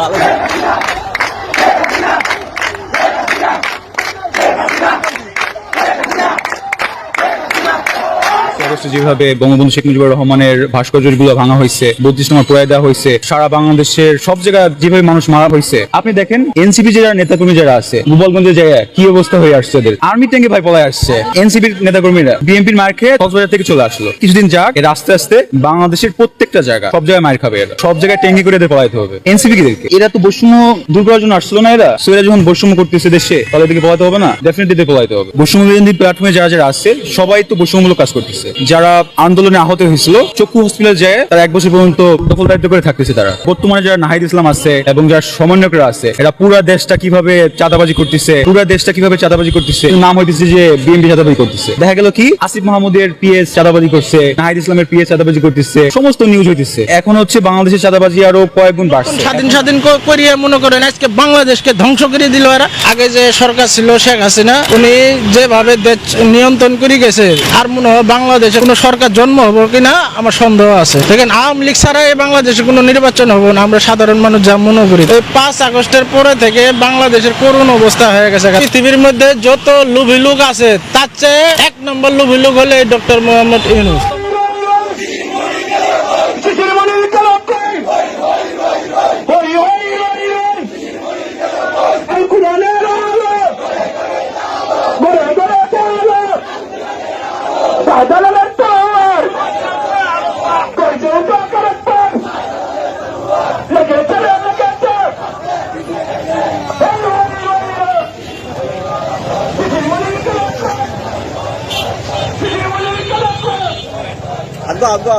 ভালো যেভাবে বঙ্গবন্ধু শেখ মুজিবুর রহমানের ভাস্কর্যগুলো ভাঙা হয়েছে, 32 নম্বর প্রয়ায় দেওয়া হয়েছে, সারা বাংলাদেশের সব জায়গায় যেভাবে মানুষ মারা হয়েছে, আপনি দেখেন এনসিপি যারা নেতাকর্মী যারা আছে গোপালগঞ্জের জায়গায় কি অবস্থা হয়ে আসছে ওদের, আর্মি ট্যাঙ্কে ভাই পলায় আসছে এনসিপির নেতাকর্মীরা, বিএনপির মার খেয়ে কক্সবাজার থেকে চলে আসলো। কিছুদিন যাক, এর আস্তে আস্তে বাংলাদেশের প্রত্যেকটা জায়গা সব জায়গায় মার খাবে, এরা সব জায়গায় ট্যাঙ্কি করে এদের পলাইতে হবে এনসিপি দেরকে। এরা তো বৈষম্য দূর করার জন্য আসছিল না, এরা সো এরা যখন বৈষম্য করতেছে দেশে, তাহলে এদেরকে পলাইতে হবে না? ডেফিনেটলি পলাইতে হবে। বৈষম্য বিরোধী প্ল্যাটফর্মে যারা যারা আছে সবাই তো বৈষম্যমূলক কাজ করতেছে। যারা আন্দোলনে আহত হয়েছিল চক্ষু হসপিটাল যায়, তারা 1 বছর পর্যন্ত দখল দায়িত্ব করে থাকতেছে তারা। বর্তমানে যারা নাহিদ ইসলাম আছে এবং যারা সমন্বয়করা আছে, এরা পুরা দেশটা কিভাবে চাঁদাবাজি করতেছে, নাম হইতেছে যে বিএনপি চাঁদাবাজি করতেছে। দেখা গেল কি আসিফ মাহমুদের পিএস চাঁদাবাজি করছে, নাহিদ ইসলামের পিএস চাঁদাবাজি করতেছে, সমস্ত নিউজ হইতেছে। এখন হচ্ছে বাংলাদেশের চাঁদাবাজি আরো কয়েক গুণ বাড়ছে। স্বাধীন করিয়ে মনে করেন আজকে বাংলাদেশকে ধ্বংস করে দিল এরা। আগে যে সরকার ছিল শেখ হাসিনা, উনি যেভাবে দেশ নিয়ন্ত্রণ করে গেছে, আর মনে হয় বাংলাদেশে কোনো সরকার জন্ম হবো কিনা আমার সন্দেহ আছে। দেখেন আওয়ামী লীগ ছাড়া বাংলাদেশে কোনো নির্বাচন হবো না, আমরা সাধারণ মানুষ যা মনে করি। 5 আগস্টের পরে থেকে বাংলাদেশের করুণ অবস্থা হয়ে গেছে। পৃথিবীর মধ্যে যত লোভী লোক আছে তার চেয়ে 1 নম্বর লোভী লোক হলে ডক্টর মোহাম্মদ ইউনূস। আগে